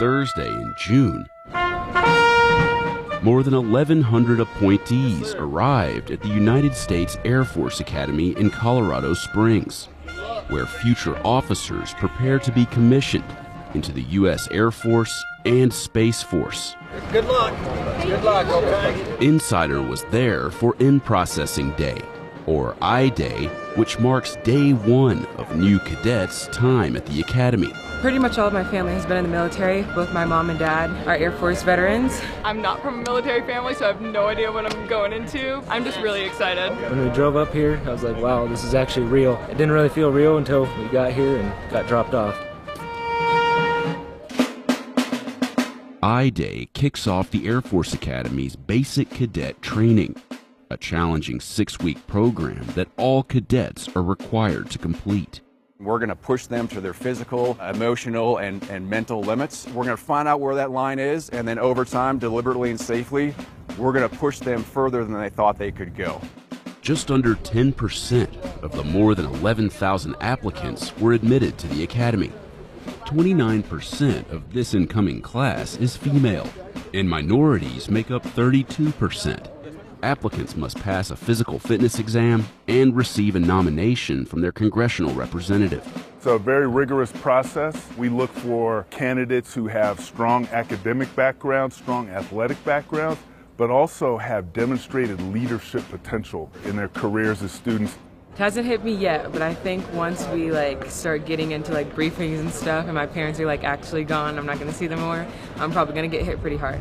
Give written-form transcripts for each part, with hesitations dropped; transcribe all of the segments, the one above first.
Thursday in June, more than 1,100 appointees arrived at the United States Air Force Academy in Colorado Springs, where future officers prepare to be commissioned into the U.S. Air Force and Space Force. Good luck. Good luck, okay? Insider was there for In-Processing Day, or I-Day, which marks day one of new cadets' time at the Academy. Pretty much all of my family has been in the military. Both my mom and dad are Air Force veterans. I'm not from a military family, so I have no idea what I'm going into. I'm just really excited. When we drove up here, I was like, wow, this is actually real. It didn't really feel real until we got here and got dropped off. I-Day kicks off the Air Force Academy's basic cadet training, a challenging 6-week program that all cadets are required to complete. We're going to push them to their physical, emotional, and mental limits. We're going to find out where that line is, and then over time, deliberately and safely, we're going to push them further than they thought they could go. Just under 10% of the more than 11,000 applicants were admitted to the Academy. 29% of this incoming class is female, and minorities make up 32%. Applicants must pass a physical fitness exam and receive a nomination from their congressional representative. It's a very rigorous process. We look for candidates who have strong academic backgrounds, strong athletic backgrounds, but also have demonstrated leadership potential in their careers as students. It hasn't hit me yet, but I think once we start getting into briefings and stuff and my parents are actually gone, I'm not going to see them more, I'm probably going to get hit pretty hard.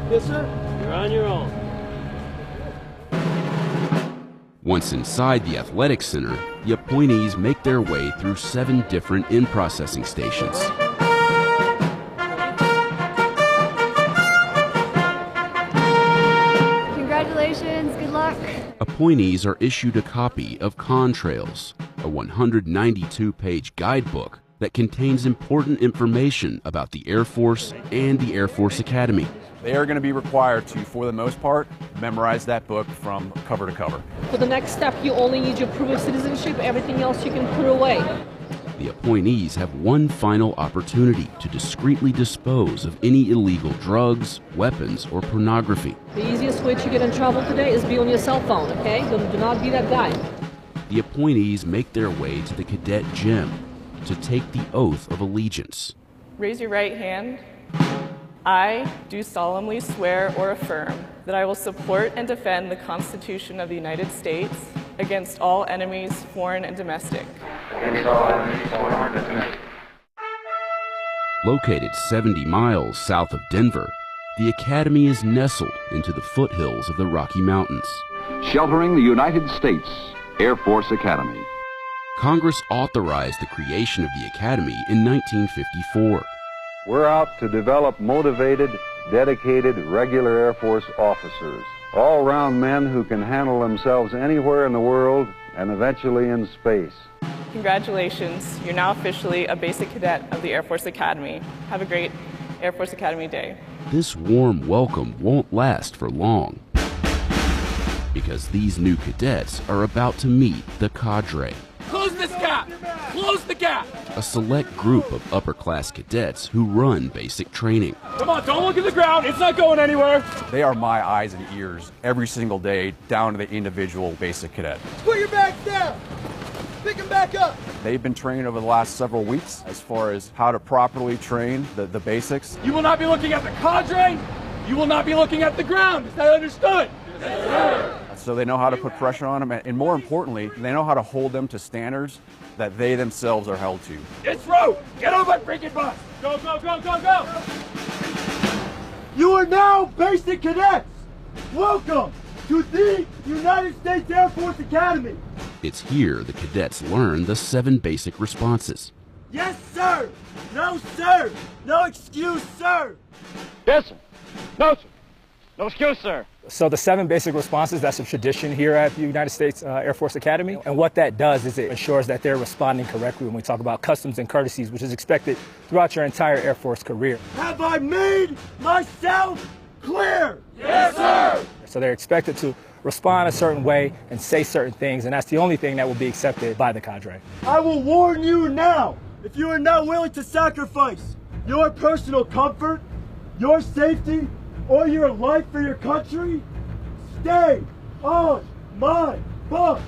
Yes, sir. You're on your own. Once inside the athletic center, the appointees make their way through 7 different in-processing stations. Congratulations, good luck. Appointees are issued a copy of Contrails, a 192-page guidebook that contains important information about the Air Force and the Air Force Academy. They are going to be required to, for the most part, memorize that book from cover to cover. For the next step, you only need your proof of citizenship. Everything else you can put away. The appointees have one final opportunity to discreetly dispose of any illegal drugs, weapons, or pornography. The easiest way to get in trouble today is be on your cell phone, okay? Do not be that guy. The appointees make their way to the cadet gym to take the oath of allegiance. Raise your right hand. I do solemnly swear or affirm that I will support and defend the Constitution of the United States against all enemies, foreign and domestic. Located 70 miles south of Denver, the Academy is nestled into the foothills of the Rocky Mountains. Sheltering the United States Air Force Academy. Congress authorized the creation of the Academy in 1954. We're out to develop motivated, dedicated, regular Air Force officers, all-round men who can handle themselves anywhere in the world and eventually in space. Congratulations, you're now officially a basic cadet of the Air Force Academy. Have a great Air Force Academy Day. This warm welcome won't last for long, because these new cadets are about to meet the cadre. Close this gap! Close the gap! A select group of upper-class cadets who run basic training. Come on, don't look at the ground. It's not going anywhere. They are my eyes and ears every single day, down to the individual basic cadet. Put your bags down. Pick them back up. They've been trained over the last several weeks as far as how to properly train the basics. You will not be looking at the cadre. You will not be looking at the ground. Is that understood? Yes, sir. So they know how to put pressure on them, and more importantly, they know how to hold them to standards that they themselves are held to. It's road! Get on my freaking bus! Go, go, go, go, go! You are now basic cadets! Welcome to the United States Air Force Academy! It's here the cadets learn the 7 basic responses. Yes, sir! No, sir! No excuse, sir! Yes, sir. No, sir. No excuse, sir. So the 7 basic responses, that's a tradition here at the United States Air Force Academy. And what that does is it ensures that they're responding correctly when we talk about customs and courtesies, which is expected throughout your entire Air Force career. Have I made myself clear? Yes, sir. So they're expected to respond a certain way and say certain things, and that's the only thing that will be accepted by the cadre. I will warn you now, if you are not willing to sacrifice your personal comfort, your safety, or your life for your country, stay on my bus.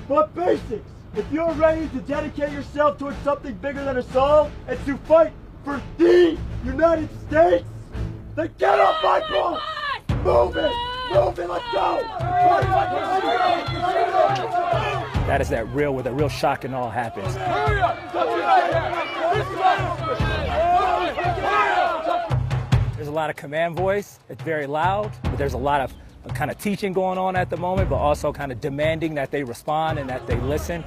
But basics, if you're ready to dedicate yourself towards something bigger than us all and to fight for the United States, then get off my bus! Move it! Move it! Let's go! That is that real, where the real shock and all happens. There's a lot of command voice. It's very loud, but there's a lot of kind of teaching going on at the moment, but also kind of demanding that they respond and that they listen.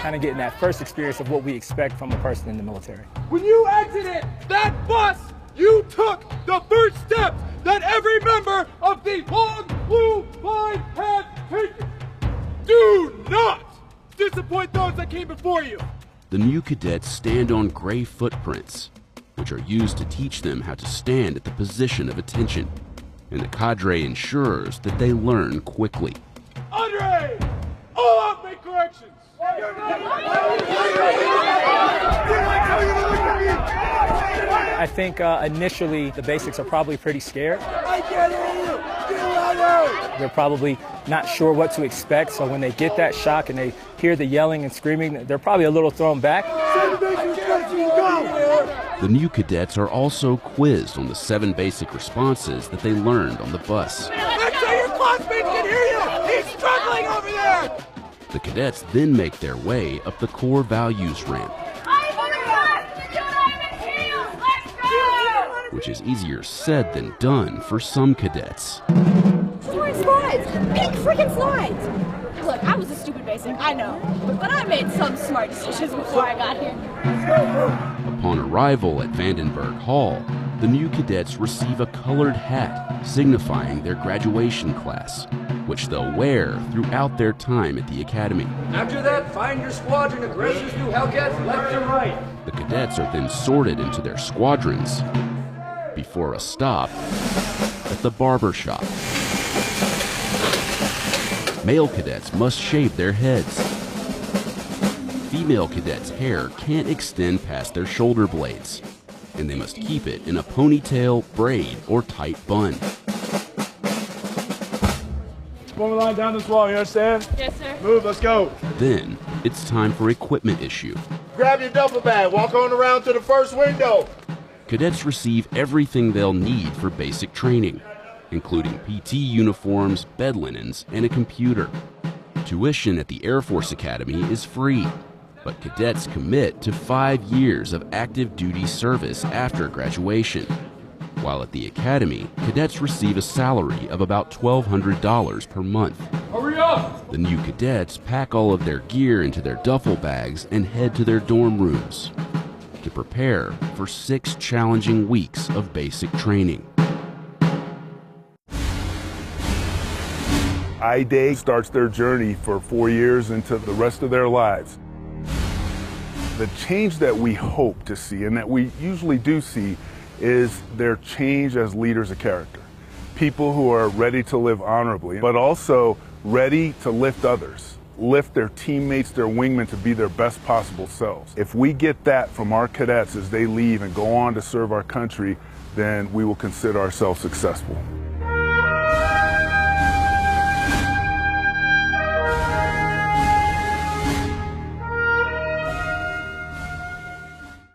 Kind of getting that first experience of what we expect from a person in the military. When you exited that bus, you took the first step that every member of the long blue line has taken. Do not disappoint those that came before you. The new cadets stand on gray footprints, which are used to teach them how to stand at the position of attention, and the cadre ensures that they learn quickly. Andre, all out, make corrections. I think initially the basics are probably pretty scared. I can't hear you. Get louder. They're probably not sure what to expect, so when they get that shock and they hear the yelling and screaming, they're probably a little thrown back. The new cadets are also quizzed on the 7 basic responses that they learned on the bus. Make sure your classmates can hear you! He's struggling over there! The cadets then make their way up the core values ramp, which is easier said than done for some cadets. Smart slides! Pink freaking slides! Look, I was a stupid basic, I know. But I made some smart decisions before I got here. Upon arrival at Vandenberg Hall, the new cadets receive a colored hat signifying their graduation class, which they'll wear throughout their time at the academy. After that, find your squadron of rescue Hellcats left and right. The cadets are then sorted into their squadrons before a stop at the barber shop. Male cadets must shave their heads. Female cadets' hair can't extend past their shoulder blades, and they must keep it in a ponytail, braid, or tight bun. Form a line down this wall, you understand? Yes, sir. Move, let's go. Then, it's time for equipment issue. Grab your duffel bag, walk on around to the first window. Cadets receive everything they'll need for basic training, including PT uniforms, bed linens, and a computer. Tuition at the Air Force Academy is free, but cadets commit to 5 years of active duty service after graduation. While at the academy, cadets receive a salary of about $1,200 per month. Hurry up! The new cadets pack all of their gear into their duffel bags and head to their dorm rooms to prepare for 6 challenging weeks of basic training. I-Day starts their journey for 4 years into the rest of their lives. The change that we hope to see, and that we usually do see, is their change as leaders of character. People who are ready to live honorably, but also ready to lift others, lift their teammates, their wingmen to be their best possible selves. If we get that from our cadets as they leave and go on to serve our country, then we will consider ourselves successful.